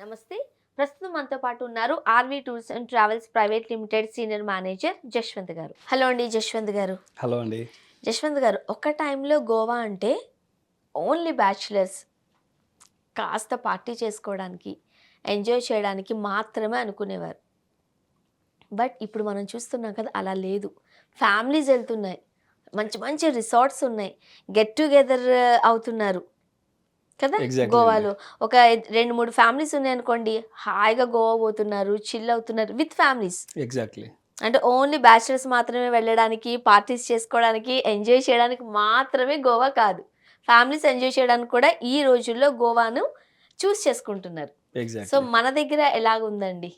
నమస్తే. ప్రస్తుతం మనతో పాటు ఉన్నారు RV tours and travels private limited senior manager Jaswanth garu. Hello అండి జశ్వంత్ గారు. హలో అండి. జశ్వంత్ గారు, ఒక టైంలో గోవా అంటే ఓన్లీ బ్యాచిలర్స్ కాస్త పార్టీ చేసుకోవడానికి, ఎంజాయ్ చేయడానికి మాత్రమే అనుకునేవారు. బట్ ఇప్పుడు మనం చూస్తున్నాం కదా, అలా లేదు. ఫ్యామిలీస్ వెళ్తున్నాయి. మంచి మంచి రిసార్ట్స్ ఉన్నాయి. గెట్ టుగెదర్ అవుతున్నారు కదా ఎగ్జాక్ట్‌లీ అండి. గోవాలో. ఒక 2, 3 ఫ్యామిలీస్ ఉన్నాయనుకోండి, హాయిగా గోవా పోతున్నారు, చిల్ అవుతున్నారు విత్ ఫ్యామిలీస్. ఎగ్జాక్ట్‌లీ. అంటే ఓన్లీ బ్యాచిలర్స్ మాత్రమే వెళ్ళడానికి, పార్టీస్ చేసుకోవడానికి, ఎంజాయ్ చేయడానికి మాత్రమే గోవా కాదు. ఫ్యామిలీస్ ఎంజాయ్ చేయడానికి కూడా ఈ రోజుల్లో గోవాను చేసుకుంటున్నారు. So, exactly. మన దగ్గర ఎలాగుందండి?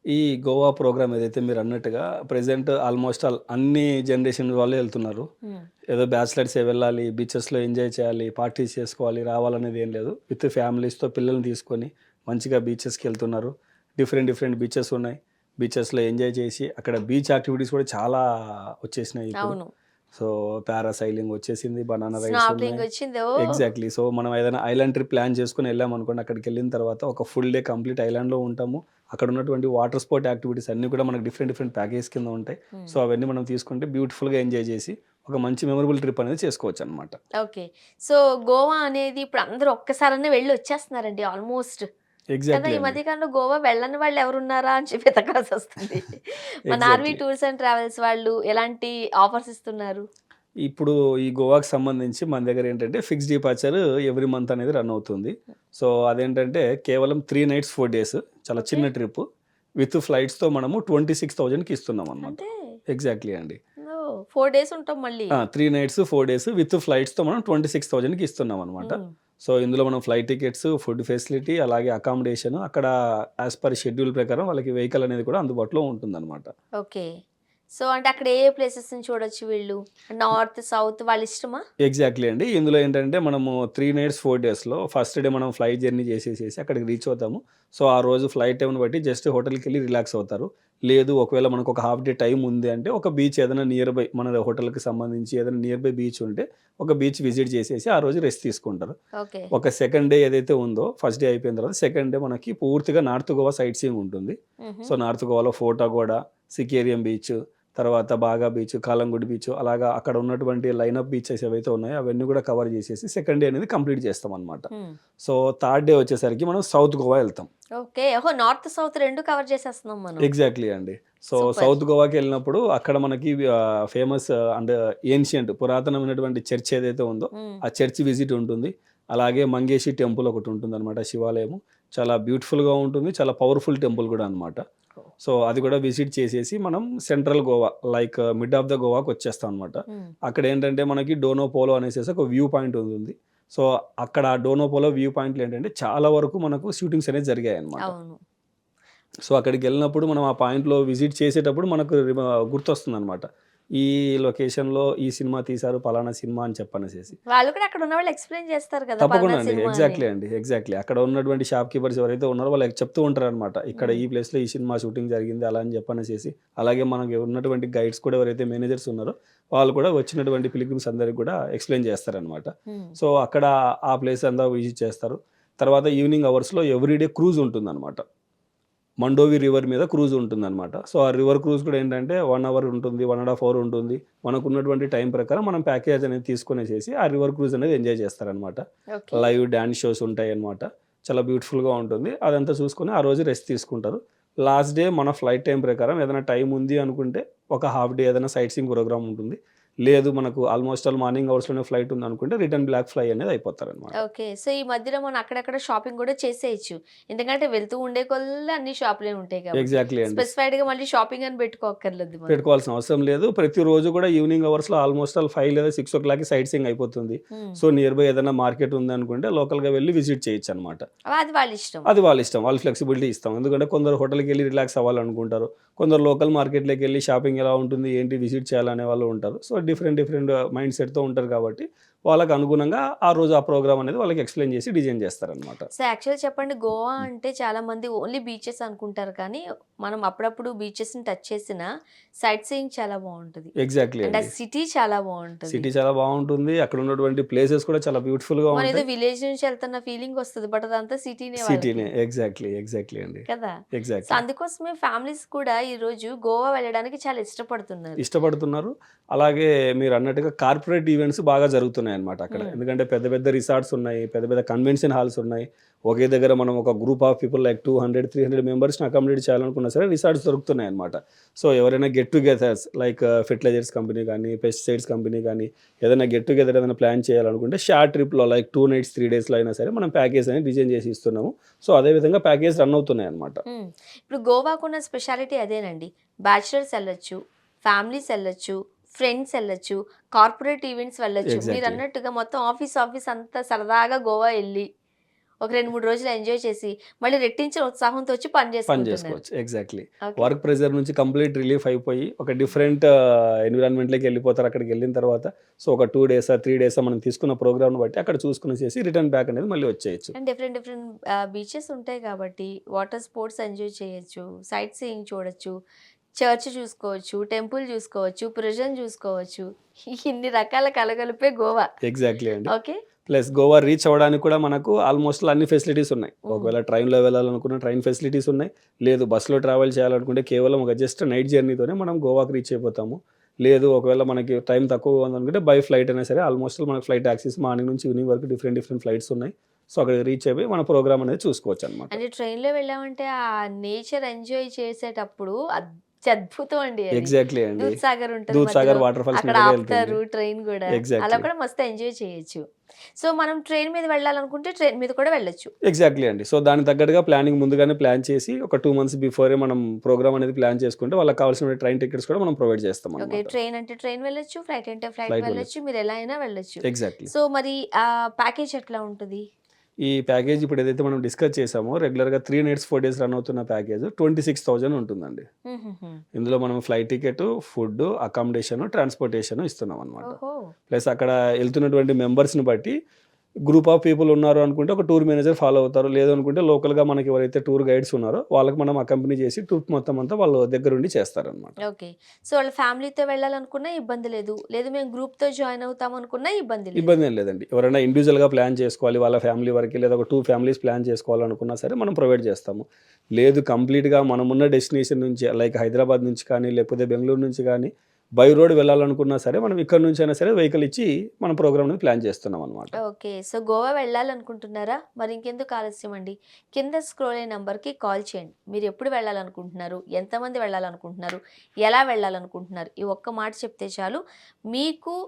ఈ గోవా ప్రోగ్రామ్ ఏదైతే మీరన్నట్టుగా ప్రెజెంట్ ఆల్మోస్ట్ ఆల్ అన్ని జనరేషన్ వాళ్ళే ఎళ్తున్నారు. హ్మ్. ఏదో బ్యాచిలర్సే వెళ్ళాలి, బీచెస్‌లో ఎంజాయ్ చేయాలి, పార్టీస్ చేసుకోవాలి, రావాలనేది ఏం లేదు. విత్ ఫ్యామిలీస్‌తో పిల్లల్ని తీసుకొని మంచిగా బీచెస్‌కెళ్తున్నారు. డిఫరెంట్ డిఫరెంట్ బీచెస్ ఉన్నాయి. బీచెస్‌లో ఎంజాయ్ చేసి అక్కడ బీచ్ యాక్టివిటీస్ కూడా చాలా వచ్చేసినాయి ఇప్పుడు. అవును. సో, పారాసైలింగ్ వచ్చేసింది, బనానా రైడ్స్ స్నార్క్లింగ్ ఉన్నాయి. వచ్చింది. ఓహ్! ఎగ్జాక్ట్‌లీ. సో, మనం ఏదైనా ఐలాండ్ ట్రిప్ ప్లాన్ చేసుకొని ఎళ్ళామనుకోండి, అక్కడికెళ్ళిన తర్వాత ఒక ఫుల్ డే కంప్లీట్ ఐలాండ్‌లో ఉంటాము. అక్కడ ఉన్నటువంటి వాటర్ స్పోర్ట్ యాక్టివిటీస్ అన్నీ కూడా మనకు డిఫరెంట్ డిఫరెంట్ ప్యాకేజ్ కింద ఉంటాయి. సో, అవన్నీ మనం తీసుకుంటే బ్యూటిఫుల్‌గా ఎంజాయ్ చేసి ఒక మంచి మెమరబుల్ ట్రిప్ అనేది చేసుకోవచ్చనమాట. ఓకే. సో, గోవా అనేది ఇప్పుడు అందరూ ఒక్కసారన్నా వెళ్లి వచ్చేస్తున్నారండి ఆల్మోస్ట్. కదా! ఎగ్జాక్ట్‌లీ ఈ అండి. మధ్య కాలంలో గోవా వెళ్ళని వాళ్ళు ఎవరున్నారా అని చెప్పి వెతకాల్సొస్తుంది. మన RV exactly. Tours and travels వాళ్ళు ఎలాంటి ఆఫర్స్ ఇస్తున్నారు? ఇప్పుడు ఈ గోవాకి సంబంధించి మన దగ్గర ఏంటంటే ఫిక్స్డ్ డిపార్చర్ ఎవ్రీ మంత్ అనేది రన్ అవుతుంది. సో, అదేంటంటే కేవలం 3 నైట్స్ 4 డేస్ చాలా ఓకే. చిన్న ట్రిప్. విత్ ఫ్లైట్స్‌తో మనము 26,000కి ఇస్తున్నామనమాట. అంటే ఎగ్జాక్ట్‌లీ అండి. ఓహ్! 4 డేస్ ఉంటాం మళ్ళీ. 3 నైట్స్ 4 డేస్ విత్ ఫ్లైట్స్‌తో మనం 26,000కి ఇస్తున్నామనమాట. హ్మ్. సో, ఇందులో మనం ఫ్లైట్ టికెట్స్, ఫుడ్ ఫెసిలిటీ, అలాగే అకామిడేషన్ అక్కడ యాస్ పర్ షెడ్యూల్ ప్రకారం వాళ్ళకి వెహికల్ అనేది కూడా అందుబాటులో ఉంటుందనమాట. ఓకే. సో, అంటే అక్కడ ఏ ప్లేసెస్‌ని చూడొచ్చు వీళ్ళు? నార్త్, సౌత్ వాళ్ళ ఇష్టమా? ఎగ్జాక్ట్‌లీ అండి. ఇందులో ఏంటంటే మనము 3 నైట్స్ 4 డేస్‌లో ఫస్ట్ డే మనం ఫ్లైట్ జర్నీ చేసేసేసి అక్కడికి రీచ్ అవుతాము. సో, ఆ రోజు ఫ్లైట్ టైమ్‌ని బట్టి జస్ట్ హోటల్‌కెళ్ళి రిలాక్స్ అవుతారు. లేదు ఒకవేళ మనకు ఒక హాఫ్ డే టైమ్ ఉంది అంటే ఒక బీచ్ ఏదైనా నియర్ బై మన హోటల్‌కి సంబంధించి ఏదైనా నియర్ బై బీచ్ ఉంటే ఒక బీచ్ విజిట్ చేసేసి ఆ రోజు రెస్ట్ తీసుకుంటారు. ఓకే. ఒక సెకండ్ డే ఏదైతే ఉందో ఫస్ట్ డే అయిపోయిన తర్వాత సెకండ్ డే మనకి పూర్తిగా నార్త్ గోవా సైట్ సీయింగ్ ఉంటుంది. హుహు. సో, నార్త్ గోవాలో ఫోర్టాగోడ, సికేరియం బీచ్, తర్వాత బాగా బీచ్, కాలంగుడి బీచ్ అలాగా అక్కడ ఉన్నటువంటి లైనప్ బీచెస్ ఏవైతే ఉన్నాయో అవన్నీ కూడా కవర్ చేసేసి సెకండ్ డే అనేది కంప్లీట్ చేస్తామనమాట. హ్మ్. సో, థర్డ్ డే వచ్చేసరికి మనం సౌత్ గోవా ఎళ్తాం. ఓకే. ఓహో! నార్త్, సౌత్ 2 కవర్ చేసేస్తున్నాం మనం. ఎగ్జాక్ట్‌లీ అండి. So, super. సౌత్ గోవాకెళ్ళినప్పుడు అక్కడ మనకి ఫేమస్ అండ్ ఏన్షియంట్ పురాతనమైనటువంటి చర్చ్ ఏదైతే ఉందో హ్మ్. ఆ చర్చ్ విజిట్ ఉంటుంది. అలాగే మంగేషి టెంపుల్ ఒకటుంటుందనమాట, శివాలయము. చాలా బ్యూటిఫుల్‌గా ఉంటుంది. చాలా పవర్‌ఫుల్ టెంపుల్ కూడా అనమాట. ఓహ్! సో, అది కూడా విజిట్ చేసేసి మనం central Goa like mid of the గోవాకొచ్చేస్తాం అనమాట. హ్మ్. అక్కడేంటంటే మనకి డోనో పోలో అనేసేసి ఒక వ్యూ పాయింట్ ఉంటుంది. సో, అక్కడ డోనో పోలో వ్యూ పాయింట్‌లో ఏంటంటే చాలా వరకు మనకు షూటింగ్స్ అనేవి జరిగాయన్నమాట. అవును. సో, అక్కడికెళ్ళినప్పుడు మనం ఆ పాయింట్‌లో విజిట్ చేసేటప్పుడు మనకు గుర్తొస్తుందనమాట. ఈ లొకేషన్‌లో ఈ సినిమా తీశారు, పలానా సినిమా అని చెప్పనేసేసి. వాళ్ళు కూడా అక్కడ ఉన్నవాళ్ళు ఎక్స్‌ప్లెయిన్ చేస్తారు కదా! తప్పకుండా పలానా అండి. సినిమా అని. ఎగ్జాక్ట్‌లీ అండి. ఎగ్జాక్ట్‌లీ. అక్కడ ఉన్నటువంటి షాప్ కీపర్స్ ఎవరైతే ఉన్నారో వాళ్ళకి చెప్తూ ఉంటారనమాట. ఇక్కడ హ్మ్. ఈ ప్లేస్‌లో ఈ సినిమా షూటింగ్ జరిగింది అలా అని చెప్పనేసేసి. అలాగే మనకి ఉన్నటువంటి గైడ్స్ కూడా ఎవరైతే మేనేజర్స్ ఉన్నారో వాళ్ళు కూడా వచ్చినటువంటి పిలిగ్రిమ్స్ అందరికి కూడా ఎక్స్‌ప్లెయిన్ చేస్తారనమాట. హ్మ్. సో, అక్కడ ఆ ప్లేస్ అంతా విజిట్ చేస్తారు. తర్వాత ఈవినింగ్ అవర్స్‌లో ఎవ్రీ డే క్రూజ్ ఉంటుందనమాట. మండోవి రివర్ మీద క్రూజ్ ఉంటుందనమాట. సో, ఆ రివర్ క్రూజ్ కూడా ఏంటంటే 1 అవర్ ఉంటుంది, 1 ½ అవర్ ఉంటుంది. మనకున్నటువంటి టైం ప్రకారం మనం ప్యాకేజ్ అనేది తీసుకొనేసేసి ఆ రివర్ క్రూజ్ అనేది ఎంజాయ్ చేస్తారనమాట. ఓకే. లైవ్ డాన్స్ షోస్ ఉంటాయన్నమాట. చాలా బ్యూటిఫుల్‌గా ఉంటుంది. అదంతా చూసుకొని ఆ రోజు రెస్ట్ తీసుకుంటారు. లాస్ట్ డే మన ఫ్లైట్ టైమ్ ప్రకారం ఏదైనా టైం ఉంది అనుకుంటే ఒక హాఫ్ డే ఏదైనా సైట్ సీయింగ్ ప్రోగ్రామ్ ఉంటుంది. లేదు మనకు ఆల్మోస్ట్ ఆల్ మార్నింగ్ అవర్స్‌లోనే ఫ్లైట్ ఉందనుకుంటే రిటర్న్ బ్లాక్ ఫ్లై అనేది అయిపోతారనమాట. ఓకే. సో, ఈ మధ్యలో మనం అక్కడక్కడ షాపింగ్ గూడా చేసేయొచ్చు. ఎందుకంటే వెళ్తూ ఉండే కొద్దీ అన్ని షాపులే ఉంటాయి కాబట్టి. ఎగ్జాక్ట్‌లీ అండి. స్పెసిఫైడ్‌గా మళ్ళీ షాపింగ్ అని పెట్టుకోక్కర్లేదు మనం. పెట్టుకోవాల్సిన అవసరం లేదు. ప్రతిరోజు కూడా ఈవినింగ్ అవర్స్‌లో ఆల్మోస్ట్ ఆల్ 5 లేదా 6:00కి సైట్ సీయింగ్ అయిపోతుంది. హ్మ్. సో, నియర్ బై ఏదైనా మార్కెట్ ఉందనుకుంటే లోకల్‌గా వెళ్లి విజిట్ చేయొచ్చనమాట. అది వాళ్ళిష్టం. అది వాళ్ళ ఇష్టం. వాళ్ళు ఫ్లెక్సిబిలిటీ ఇస్తాం. ఎందుకంటే కొందరు హోటల్‌కెళ్ళి రిలాక్స్ అవ్వాలనుకుంటారు. కొందరు లోకల్ మార్కెట్‌లోకెళ్ళి షాపింగ్ ఎలా ఉంటుంది, ఏంటి విజిట్ చేయాలనే వాళ్ళు ఉంటారు. సో, డిఫరెంట్ డిఫరెంట్ మైండ్ సెట్‌తో ఉంటారు కాబట్టి వాళ్ళకి అనుగుణంగా ఆ రోజు ఆ ప్రోగ్రామ్ అనేది వాళ్ళకి ఎక్స్ప్లెయిన్ చేసి డిజైన్ చేస్తారనమాట. సో, యాక్చువల్‌గా చెప్పండి, గోవా అంటే చాలామంది ఓన్లీ బీచెస్ అనుకుంటారు కానీ, మనం అప్పుడప్పుడు బీచెస్‌ని టచ్ చేసినా సైట్ సీయింగ్ చాలా బావుంటది. ఎగ్జాక్ట్లీ అండ్ ఆ అండి. సిటీ చాలా బావుంటది. సిటీ చాలా బాగుంటుంది. అక్కడ ఉన్నటువంటి ప్లేసెస్ కూడా చాలా బ్యూటిఫుల్గా మనేదో ఉంటాయి. విలేజ్ నుంచి ఎళ్తున్న ఫీలింగ్ వస్తది. బట్ అదంతా సిటీనే వాళ్ళకి. సిటీనే ఎగ్జాక్ట్లీ అండి. కదా! సో, ఎగ్జాక్ట్లీ అందుకోసమే ఫ్యామిలీస్ కూడా ఈరోజు గోవా వెళ్ళడానికి చాలా ఇష్టపడుతున్నారు. ఇష్టపడుతున్నారు. అలాగే మీరన్నట్టుగా కార్పొరేట్ ఈవెంట్స్ బాగా జరుగుతున్నాయన్నమాట అక్కడ. హ్మ్. ఎందుకంటే పెద్ద పెద్ద రిసార్ట్స్ ఉన్నాయి. పెద్ద పెద్ద కన్వెన్షన్ హాల్స్ ఉన్నాయి. ఒకే దగ్గర మనం ఒక గ్రూప్ ఆఫ్ పీపుల్ లైక్ 200, 300 మెంబర్స్‌ని అకామిడేట్ చేయాలనుకున్నా సరే రిసార్ట్స్ దొరుకుతున్నాయన్నమాట. సో, ఎవరైనా get togethers like fertilisers company గానీ, పెస్టిసైడ్స్ కంపెనీ గానీ, ఏదైనా గెట్ టుగెదర్ ఏదైనా ప్లాన్ చేయాలనుకుంటే షార్ట్ ట్రిప్‌లో లైక్ 2 నైట్స్, 3 డేస్‌లో అయినా సరే మనం ప్యాకేజ్ అనేది డిజైన్ చేసి ఇస్తున్నాము. సో, అదే విధంగా ప్యాకేజ్ రన్ అవుతున్నాయన్నమాట. హ్మ్. ఇప్పుడు గోవాకున్న స్పెషాలిటీ అదేనండి. బ్యాచిలర్స్ ఎళ్ళొచ్చు, ఫ్యామిలీస్ ఎళ్ళొచ్చు, ఫ్రెండ్స్ ఎళ్ళొచ్చు, కార్పొరేట్ ఈవెంట్స్ వెళ్ళొచ్చు. ఎగ్జాక్ట్లీ. మీరన్నట్టుగా మొత్తం ఆఫీస్ అంతా సరదాగా గోవా ఎళ్లి, ఒక 2, 3 రోజులు ఎంజాయ్ చేసి, మళ్ళీ రెట్టించిన ఉత్సాహంతో వచ్చి పని పని చేసుకుంటున్నారు. జేసుకోవచ్చు. ఎగ్జాక్ట్లీ. ఓకే. వర్క్ ప్రెషర్ నుంచి కంప్లీట్ రిలీఫ్ అయిపోయి, ఒక డిఫరెంట్ ఎన్విరాన్మెంట్‌లోకి ఎళ్ళిపోతారు అక్కడికెళ్ళిన తర్వాత. సో, ఒక 2 డేసా, 3 డేసా మనం తీసుకున్న ప్రోగ్రామ్‌ని బట్టి అక్కడ చూసుకొనేసేసి రిటర్న్ బ్యాక్ అనేది మళ్ళీ వచ్చేయొచ్చు. అండ్ డిఫరెంట్ బీచెస్ ఉంటాయి కాబట్టి, వాటర్ స్పోర్ట్స్ ఎంజాయ్ చేయొచ్చు, సైట్ సీయింగ్ చూడొచ్చు, చర్చ్ చూసుకోవచ్చు, టెంపుల్ చూసుకోవచ్చు, ప్రిజన్ చూసుకోవచ్చు. ఇన్ని రకాల కలగలిపే గోవా. ఎగ్జాక్ట్లీ అండి. ఓకే. ప్లస్ గోవా రీచ్ అవ్వడానికి కూడా మనకు ఆల్మోస్ట్ అన్ని ఫెసిలిటీస్ ఉన్నాయి. హ్మ్. ఒకవేళ ట్రైన్‌లో వెళ్ళాలనుకున్న ట్రైన్ ఫెసిలిటీస్ ఉన్నాయి. లేదు బస్‌లో ట్రావెల్ చేయాలనుకుంటే కేవలం ఒక జస్ట్ నైట్ జర్నీతోనే మనం గోవాకి రీచ్ అయిపోతాము. లేదు ఒకవేళ మనకి టైం తక్కువగా ఉందనుకుంటే బై ఫ్లైట్ అయినా సరే ఆల్మోస్ట్ మనకు ఫ్లైట్ యాక్సెస్ మార్నింగ్ నుంచి ఈవినింగ్ వరకు డిఫరెంట్ ఫ్లైట్స్ ఉన్నాయి. సో, అక్కడికి రీచ్ అయిపోయి మన ప్రోగ్రామ్ అనేది చూసుకోవచ్చనమాట. అంటే ట్రైన్‌లో వెళ్ళామంటే ఆ నేచర్ ఎంజాయ్ చేసేటప్పుడు అత్యద్భుతం అండి అది. ఎగ్జాక్ట్లీ అండి. దూద్‌సాగర్ ఉంటది దూద్‌సాగర్ మధ్యలో. వాటర్ ఫాల్స్ అక్కడ మీదుగా వెళ్తుంది. ఆపుతారు ట్రైన్ గూడా. అలా ఎగ్జాక్ట్లీ. కూడా మస్తు ఎంజాయ్ చేయొచ్చు. సో, మనం ట్రైన్ మీద వెళ్ళాలనుకుంటే ట్రైన్ మీద కూడా వెళ్ళొచ్చు. ఎగ్జాక్ట్లీ అండి. సో, దానికి తగ్గట్టుగా ప్లానింగ్ ముందుగానే ప్లాన్ చేసి ఒక 2 మంత్స్ బిఫోరే మనం ప్రోగ్రామ్ అనేది ప్లాన్ చేసుకుంటే వాళ్ళకి కావాల్సిన ట్రైన్ టికెట్స్ కూడా మనం ప్రొవైడ్ ఓకే. చేస్తామనమాట. ట్రైన్ అంటే ట్రైన్ వెళ్ళొచ్చు. ఫ్లైట్ అంటే ఫ్లైట్ ఫ్లైట్ వెళ్ళొచ్చు. వెళ్ళొచ్చు. మీరు ఎలా అయినా వెళ్ళొచ్చు. ఎగ్జాక్ట్లీ. సో, మరి ప్యాకేజ్ ఎట్లా ఉంటది? ఈ ప్యాకేజ్ ఇప్పుడు ఏదైతే మనం డిస్కస్ చేసామో రెగ్యులర్‌గా 3 నైట్స్ 4 డేస్ రన్ అవుతున్న ప్యాకేజ్ 26,000 ఉంటుందండి. హుహుహు. ఇందులో మనం flight ticket, food, accommodation, transportation ఇస్తున్నామనమాట. ఓహో! ప్లస్ అక్కడ ఎళ్తున్నటువంటి మెంబర్స్‌ని బట్టి గ్రూప్ ఆఫ్ పీపుల్ ఉన్నారు అనుకుంటే ఒక టూర్ మేనేజర్ ఫాలో అవుతారు. లేదు అనుకుంటే లోకల్‌గా మనకి ఎవరైతే టూర్ గైడ్స్ ఉన్నారో వాళ్ళకి మనం అకంపెనీ చేసి ట్రిప్ మొత్తం అంతా వాళ్ళు దగ్గరుండి చేస్తారనమాట. ఓకే. సో, వాళ్ళ ఫ్యామిలీతో వెళ్ళాలనుకున్నా ఇబ్బంది లేదు. లేదు మేము గ్రూప్‌తో జాయిన్ అవుతాం అనుకున్నా ఇబ్బంది లేదు. ఇబ్బందేం లేదండి. ఎవరైనా ఇండివిడ్యువల్‌గా ప్లాన్ చేసుకోవాలి. వాళ్ళ ఫ్యామిలీ వరకి లేదా ఒక 2 ఫ్యామిలీస్ ప్లాన్ చేసుకోవాలనుకున్నా సరే మనం ప్రొవైడ్ చేస్తాము. లేదు కంప్లీట్‌గా మనమున్న డెస్టినేషన్ నుంచి లైక్ హైదరాబాద్ నుంచి కానీ, లేకపోతే బెంగుళూరు నుంచి కానీ బై రోడ్ వెళ్ళాలనుకున్నా సరే మనం ఇక్కడ నుంచైనా సరే వెహికల్ ఇచ్చి మన ప్రోగ్రామ్‌ని ప్లాన్ చేస్తున్నామనమాట. ఓకే. సో, గోవా వెళ్ళాలనుకుంటున్నారా? మరి ఇంకెందుకు ఆలస్యం అండి? కింద స్క్రోల్ అయ్యే నంబర్‌కి కాల్ చేయండి. మీరు ఎప్పుడు వెళ్ళాలనుకుంటున్నారు? ఎంతమంది వెళ్ళాలనుకుంటున్నారు? ఎలా వెళ్ళాలనుకుంటున్నారు? ఈ ఒక్క మాట చెప్తే చాలు.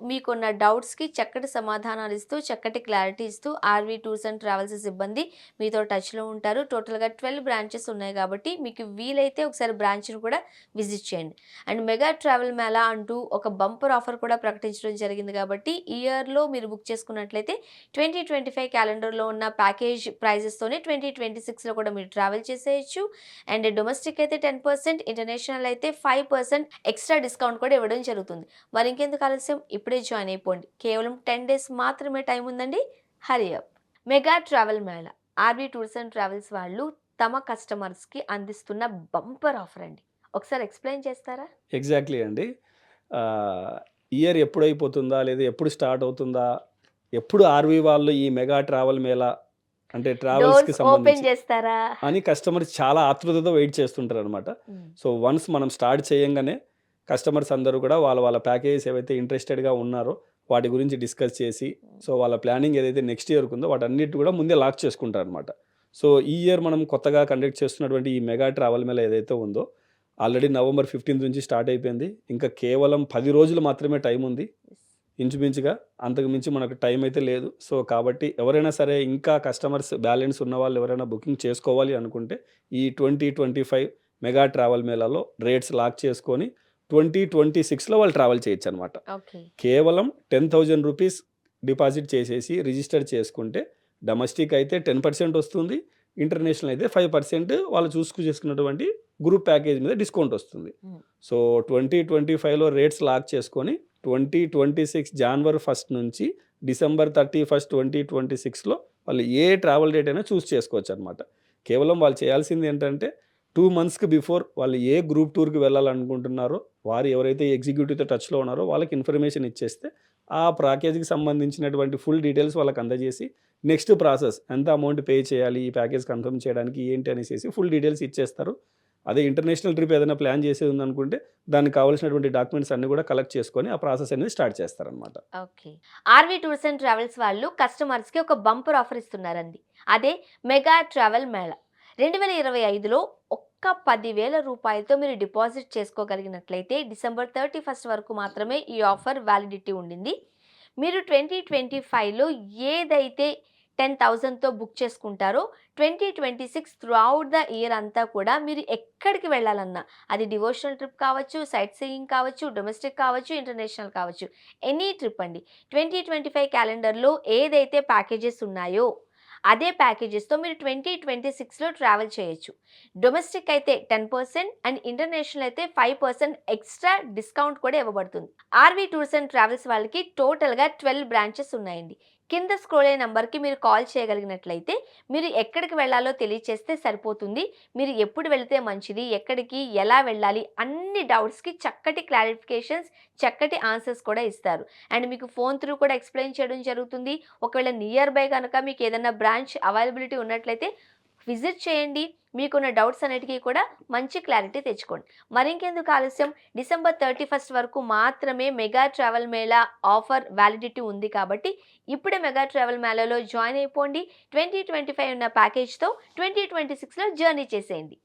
మీకున్న డౌట్స్‌కి చక్కటి సమాధానాలు ఇస్తూ, చక్కటి క్లారిటీ ఇస్తూ ఆర్‌వీ టూర్స్ అండ్ ట్రావెల్స్ సిబ్బంది మీతో టచ్‌లో ఉంటారు. టోటల్‌గా 12 బ్రాంచెస్ ఉన్నాయి కాబట్టి మీకు వీలైతే ఒకసారి బ్రాంచ్‌ని కూడా విజిట్ చేయండి. అండ్ మెగా ట్రావెల్ మేళా అంటూ ఒక బంపర్ ఆఫర్ కూడా ప్రకటించడం జరిగింది కాబట్టి ఈ ఇయర్‌లో మీరు బుక్ చేసుకున్నట్లయితే 2025 క్యాలెండర్‌లో ఉన్న ప్యాకేజ్ ప్రైజెస్‌తోనే 2026లో కూడా మీరు ట్రావెల్ చేసేయొచ్చు. అండ్ డొమెస్టిక్ అయితే 10%, ఇంటర్నేషనల్ అయితే 5% ఎక్స్ట్రా డిస్కౌంట్ కూడా ఇవ్వడం జరుగుతుంది. మరి ఇంకెందుకు ఆలస్యం? ఇప్పుడే జాయిన్ అయిపోండి. కేవలం 10 డేస్ మాత్రమే టైం ఉందండి. Hurry up. Mega travel mela RV tours and travels వాళ్ళు తమ కస్టమర్స్‌కి అందిస్తున్న బంపర్ ఆఫర్ అండి. ఒకసారి ఎక్స్‌ప్లెయిన్ చేస్తారా? ఎగ్జాక్ట్లీ అండి. ఇయర్ ఎప్పుడైపోతుందా? లేదా ఎప్పుడు స్టార్ట్ అవుతుందా? ఎప్పుడు ఆర్‌వీ వాళ్ళు ఈ మెగా ట్రావెల్ మేళా అంటే ట్రావెల్స్‌కి డోర్స్ ఓపెన్ సంబంధించి చేస్తారా? అని కస్టమర్స్ చాలా ఆతృతతో వెయిట్ చేస్తుంటారనమాట. హ్మ్. సో, వన్స్ మనం స్టార్ట్ చేయంగానే కస్టమర్స్ అందరూ కూడా వాళ్ళ ప్యాకేజెస్ ఏవైతే ఇంట్రెస్టెడ్‌గా ఉన్నారో వాటి గురించి డిస్కస్ చేసి, సో, వాళ్ళ ప్లానింగ్ ఏదైతే నెక్స్ట్ ఇయర్‌కి ఉందో వాటన్నిటి కూడా ముందే లాక్ చేసుకుంటారనమాట. సో, ఈ ఇయర్ మనం కొత్తగా కండక్ట్ చేస్తున్నటువంటి ఈ మెగా ట్రావెల్ మేళా ఏదైతే ఉందో ఆల్రెడీ నవంబర్ 15 నుంచి స్టార్ట్ అయిపోయింది. ఇంకా కేవలం 10 రోజులు మాత్రమే టైం ఉంది. ఇంచుమించుగా అంతకు మించి మనకు టైం అయితే లేదు. సో, కాబట్టి ఎవరైనా సరే ఇంకా కస్టమర్స్ బ్యాలెన్స్ ఉన్నవాళ్ళు ఎవరైనా బుకింగ్ చేసుకోవాలి అనుకుంటే ఈ 2025 మెగా ట్రావెల్ మేళాలో రేట్స్ లాక్ చేసుకొని 2026లో వాళ్ళు ట్రావెల్ చేయొచ్చనమాట. ఓకే. కేవలం 10,000 రూపీస్ డిపాజిట్ చేసేసి రిజిస్టర్ చేసుకుంటే డొమెస్టిక్ అయితే 10% వస్తుంది. ఇంటర్నేషనల్ అయితే 5% వాళ్ళు చేసుకున్నటువంటి గ్రూప్ ప్యాకేజ్ మీద డిస్కౌంట్ వస్తుంది. హ్మ్. సో, 2025లో రేట్స్ లాక్ చేసుకొని 2026 జనవరి 1 నుంచి డిసెంబర్ 31, 2026లో వాళ్ళు ఏ ట్రావెల్ డేట్ అయినా చూస్ చేసుకోవచ్చనమాట. కేవలం వాళ్ళు చేయాల్సింది ఏంటంటే 2 మంత్స్‌కి బిఫోర్ వాళ్ళు ఏ గ్రూప్ టూర్‌కి వెళ్ళాలనుకుంటున్నారో, వారు ఎవరైతే ఎగ్జిక్యూటివ్‌తో టచ్‌లో ఉన్నారో వాళ్ళకి ఇన్ఫర్మేషన్ ఇచ్చేస్తే, ఆ ప్యాకేజ్‌కి సంబంధించినటువంటి ఫుల్ డీటెయిల్స్ వాళ్ళకి అందజేసి, నెక్స్ట్ ప్రాసెస్ ఎంత అమౌంట్ పే చేయాలి, ఈ ప్యాకేజ్ కన్ఫర్మ్ చేయడానికి ఏంటి అనేసేసి ఫుల్ డీటెయిల్స్ ఇచ్చేస్తారు. అదే ఇంటర్నేషనల్ ట్రిప్ ఏదైనా ప్లాన్ చేసేది ఉందనుకుంటే, దానికి కావాల్సినటువంటి డాక్యుమెంట్స్ అన్నీ కూడా కలెక్ట్ చేసుకొని, ఆ ప్రాసెస్ అనేది స్టార్ట్ చేస్తారనమాట. Okay. RV tours and travels వాళ్ళు కస్టమర్స్‌కి ఒక బంపర్ ఆఫర్ ఇస్తున్నారండి. అదే మెగా ట్రావెల్ మేళా. 2025లో ఒక్క 10,000 రూపాయలతో మీరు డిపాజిట్ చేసుకోగలిగినట్లయితే డిసెంబర్ 31 వరకు మాత్రమే ఈ ఆఫర్ వ్యాలిడిటీ ఉండింది. మీరు 2025లో ఏదైతే 10,000తో బుక్ చేసుకుంటారో 2026 త్రూఅవుట్ ద ఇయర్ అంతా కూడా మీరు ఎక్కడికి వెళ్ళాలన్నా, అది డివోషనల్ ట్రిప్ కావచ్చు, సైట్ సీయింగ్ కావచ్చు, డొమెస్టిక్ కావచ్చు, ఇంటర్నేషనల్ కావచ్చు, ఎనీ ట్రిప్ అండి. 2025 క్యాలెండర్‌లో ఏదైతే ప్యాకేజెస్ ఉన్నాయో అదే ప్యాకేజెస్‌తో మీరు 2026లో ట్రావెల్ చేయొచ్చు. డొమెస్టిక్ అయితే 10% అండ్ ఇంటర్నేషనల్ అయితే 5% ఎక్స్‌ట్రా డిస్కౌంట్ కూడా ఇవ్వబడుతుంది. ఆర్‌వి టూర్స్ అండ్ ట్రావెల్స్ వాళ్ళకి టోటల్‌గా 12 బ్రాంచెస్ ఉన్నాయండి. కింద స్క్రోల్ అయ్యే నంబర్‌కి మీరు కాల్ చేయగలిగినట్లయితే మీరు ఎక్కడికి వెళ్ళాలో తెలియచేస్తే సరిపోతుంది. మీరు ఎప్పుడు వెళితే మంచిది, ఎక్కడికి, ఎలా వెళ్ళాలి అన్ని డౌట్స్‌కి చక్కటి క్లారిఫికేషన్స్, చక్కటి ఆన్సర్స్ కూడా ఇస్తారు. అండ్ మీకు ఫోన్ త్రూ కూడా ఎక్స్‌ప్లెయిన్ చేయడం జరుగుతుంది. ఒకవేళ నియర్ బై గనక మీకు ఏదైనా బ్రాంచ్ అవైలబిలిటీ ఉన్నట్లయితే విజిట్ చేయండి. మీకున్న డౌట్స్ అన్నిటికి కూడా మంచి క్లారిటీ తెచ్చుకోండి. మరింకెందుకు ఆలస్యం, డిసెంబర్ 31 వరకు మాత్రమే mega travel Mela offer validity ఉంది కాబట్టి ఇప్పుడే మెగా ట్రావెల్ మేళాలో జాయిన్ అయిపోండి. 2025 ఉన్న ప్యాకేజ్‌తో 2026లో జర్నీ చేసేయండి.